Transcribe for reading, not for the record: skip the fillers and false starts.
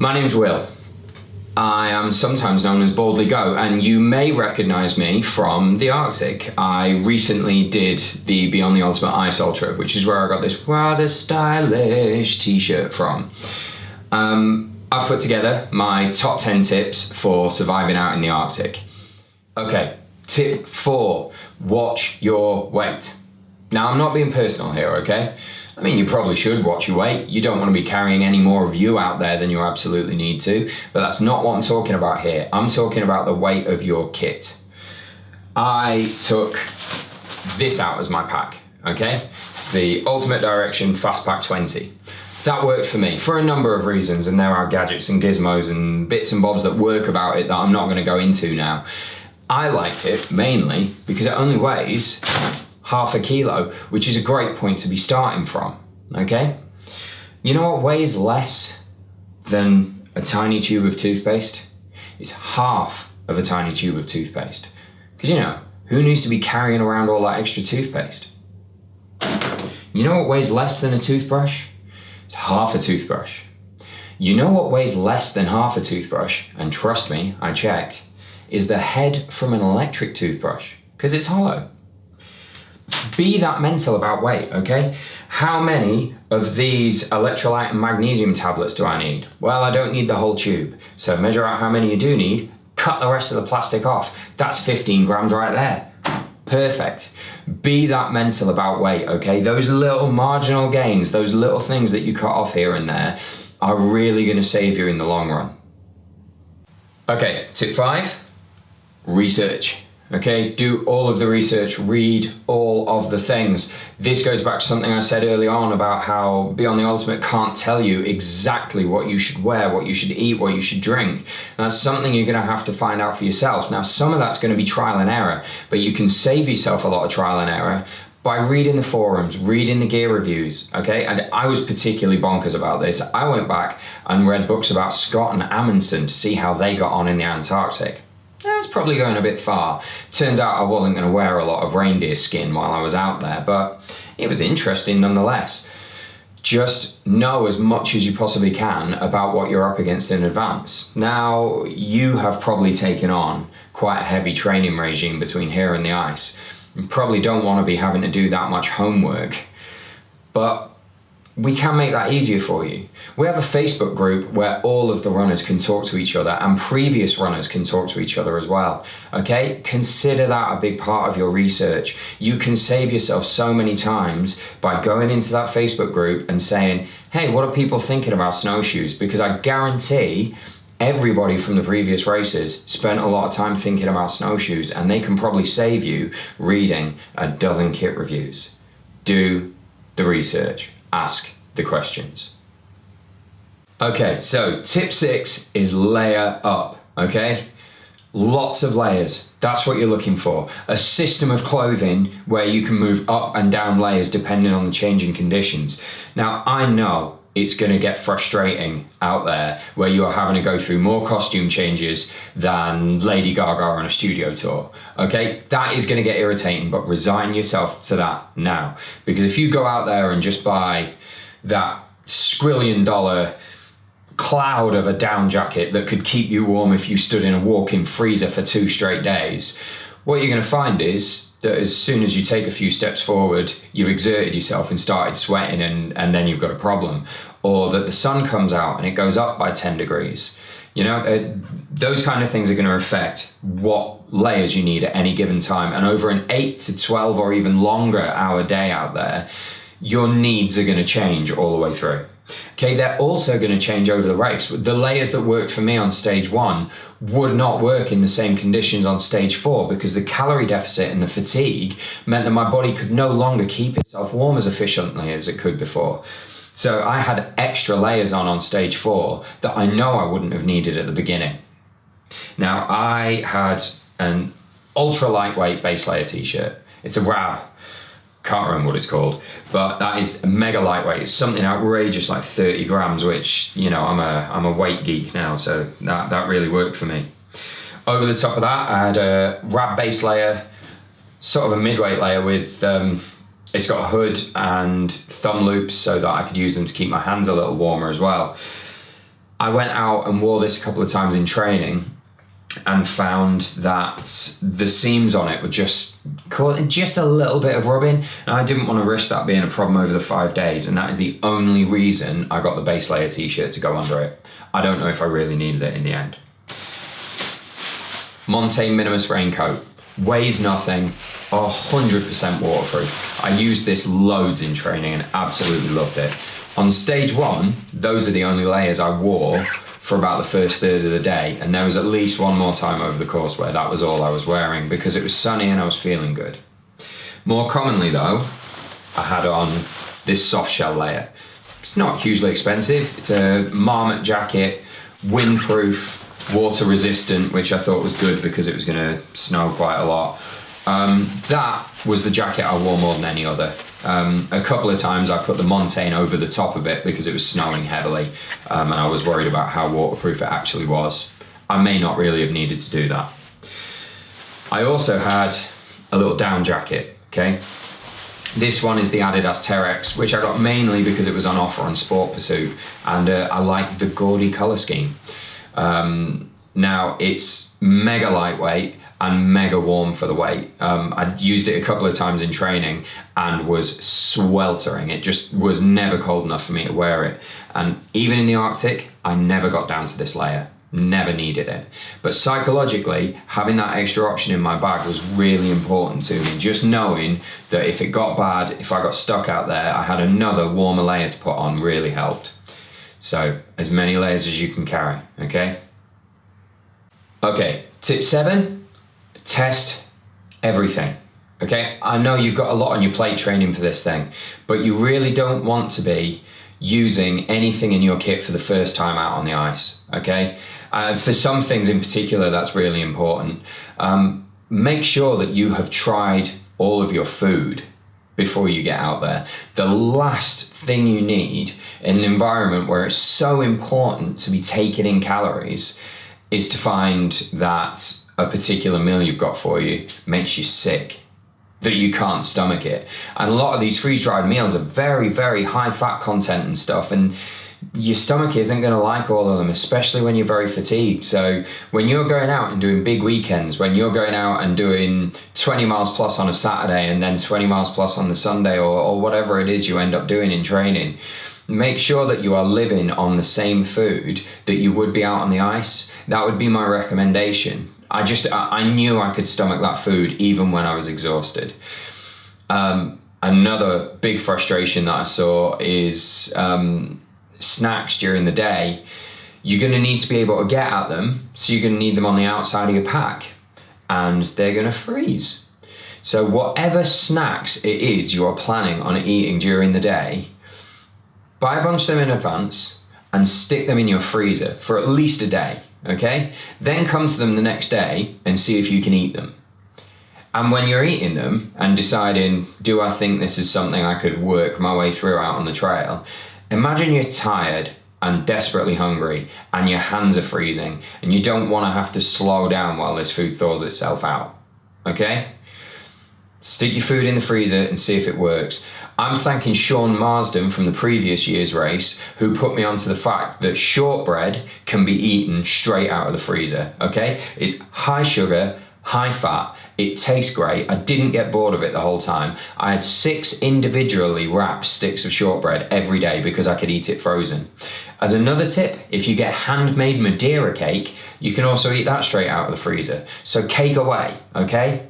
My name's Will. I am sometimes known as Baldly Go, and you may recognise me from the Arctic. I recently did the Beyond the Ultimate Ice Ultra, which is where I got this rather stylish t-shirt from. I've put together my top 10 tips for surviving out in the Arctic. Okay, tip 4, watch your weight. Now, I'm not being personal here, okay? I mean, you probably should watch your weight. You don't want to be carrying any more of you out there than you absolutely need to, but that's not what I'm talking about here. I'm talking about the weight of your kit. I took this out as my pack, okay? It's the Ultimate Direction Fast Pack 20. That worked for me for a number of reasons, and there are gadgets and gizmos and bits and bobs that work about it that I'm not going to go into now. I liked it mainly because it only weighs half a kilo, which is a great point to be starting from, okay? You know what weighs less than a tiny tube of toothpaste? It's half of a tiny tube of toothpaste. Because you know, who needs to be carrying around all that extra toothpaste? You know what weighs less than a toothbrush? It's half a toothbrush. You know what weighs less than half a toothbrush, and trust me, I checked, is the head from an electric toothbrush, because it's hollow. Be that mental about weight, okay? How many of these electrolyte and magnesium tablets do I need? Well, I don't need the whole tube. So measure out how many you do need, cut the rest of the plastic off. That's 15 grams right there. Perfect. Be that mental about weight, okay? Those little marginal gains, those little things that you cut off here and there are really gonna save you in the long run. Okay, tip 5, research. Okay, do all of the research, read all of the things. This goes back to something I said early on about how Beyond the Ultimate can't tell you exactly what you should wear, what you should eat, what you should drink. And that's something you're gonna have to find out for yourself. Now, some of that's gonna be trial and error, but you can save yourself a lot of trial and error by reading the forums, reading the gear reviews, okay? And I was particularly bonkers about this. I went back and read books about Scott and Amundsen to see how they got on in the Antarctic. That's probably going a bit far. Turns out I wasn't going to wear a lot of reindeer skin while I was out there, but it was interesting nonetheless. Just know as much as you possibly can about what you're up against in advance. Now, you have probably taken on quite a heavy training regime between here and the ice. You probably don't want to be having to do that much homework, but we can make that easier for you. We have a Facebook group where all of the runners can talk to each other and previous runners can talk to each other as well, okay? Consider that a big part of your research. You can save yourself so many times by going into that Facebook group and saying, hey, what are people thinking about snowshoes? Because I guarantee everybody from the previous races spent a lot of time thinking about snowshoes, and they can probably save you reading a dozen kit reviews. Do the research. Ask the questions. Okay, so tip 6 is layer up, okay? Lots of layers, that's what you're looking for. A system of clothing where you can move up and down layers depending on the changing conditions. Now, I know it's gonna get frustrating out there where you're having to go through more costume changes than Lady Gaga on a studio tour, okay? That is gonna get irritating, but resign yourself to that now. Because if you go out there and just buy that $squillion cloud of a down jacket that could keep you warm if you stood in a walk-in freezer for 2 straight days, what you're gonna find is that as soon as you take a few steps forward, you've exerted yourself and started sweating and then you've got a problem. Or that the sun comes out and it goes up by 10 degrees. You know, those kind of things are going to affect what layers you need at any given time. And over an 8 to 12 or even longer hour day out there, your needs are going to change all the way through. Okay, they're also going to change over the race. The layers that worked for me on stage 1 would not work in the same conditions on stage 4 because the calorie deficit and the fatigue meant that my body could no longer keep itself warm as efficiently as it could before. So I had extra layers on stage 4 that I know I wouldn't have needed at the beginning. Now, I had an ultra lightweight base layer t-shirt. It's a Rab. Can't remember what it's called, but that is mega lightweight. It's something outrageous like 30 grams, which, you know, I'm a weight geek now, so that really worked for me. Over the top of that, I had a Rab base layer, sort of a mid-weight layer with, it's got a hood and thumb loops so that I could use them to keep my hands a little warmer as well. I went out and wore this a couple of times in training and found that the seams on it were just causing just a little bit of rubbing, and I didn't want to risk that being a problem over the 5 days, and that is the only reason I got the base layer t-shirt to go under it. I don't know if I really needed it in the end. Montane Minimus raincoat, weighs nothing, 100% waterproof. I used this loads in training and absolutely loved it. On stage 1, those are the only layers I wore for about the first third of the day, and there was at least one more time over the course where that was all I was wearing because it was sunny and I was feeling good. More commonly though, I had on this soft shell layer. It's not hugely expensive. It's a Marmot jacket, windproof, water resistant, which I thought was good because it was going to snow quite a lot. That was the jacket I wore more than any other. A couple of times I put the Montane over the top of it because it was snowing heavily, and I was worried about how waterproof it actually was. I may not really have needed to do that. I also had a little down jacket, okay? This one is the Adidas Terex, which I got mainly because it was on offer on Sport Pursuit, and I liked the gaudy colour scheme. Now it's mega lightweight and mega warm for the weight. I'd used it a couple of times in training and was sweltering. It just was never cold enough for me to wear it. And even in the Arctic, I never got down to this layer. Never needed it. But psychologically, having that extra option in my bag was really important to me. Just knowing that if it got bad, if I got stuck out there, I had another warmer layer to put on really helped. So as many layers as you can carry, okay? Okay, tip 7. Test everything, okay? I know you've got a lot on your plate training for this thing, but you really don't want to be using anything in your kit for the first time out on the ice, okay? For some things in particular, that's really important. Make sure that you have tried all of your food before you get out there. The last thing you need in an environment where it's so important to be taking in calories is to find that a particular meal you've got for you makes you sick, that you can't stomach it. And a lot of these freeze-dried meals are very, very high fat content and stuff, and your stomach isn't going to like all of them, especially when you're very fatigued. So when you're going out and doing big weekends, when you're going out and doing 20 miles plus on a Saturday and then 20 miles plus on the Sunday, or whatever it is you end up doing in training, make sure that you are living on the same food that you would be out on the ice. That would be my recommendation. I knew I could stomach that food even when I was exhausted. Another big frustration that I saw is snacks during the day. You're going to need to be able to get at them, so you're going to need them on the outside of your pack, and they're going to freeze. So whatever snacks it is you are planning on eating during the day, buy a bunch of them in advance and stick them in your freezer for at least a day. Okay, then come to them the next day and see if you can eat them. And when you're eating them and deciding, do I think this is something I could work my way through out on the trail? Imagine you're tired and desperately hungry and your hands are freezing and you don't want to have to slow down while this food thaws itself out. Okay? Stick your food in the freezer and see if it works. I'm thanking Sean Marsden from the previous year's race who put me onto the fact that shortbread can be eaten straight out of the freezer, okay? It's high sugar, high fat, it tastes great. I didn't get bored of it the whole time. I had 6 individually wrapped sticks of shortbread every day because I could eat it frozen. As another tip, if you get handmade Madeira cake, you can also eat that straight out of the freezer. So cake away, okay?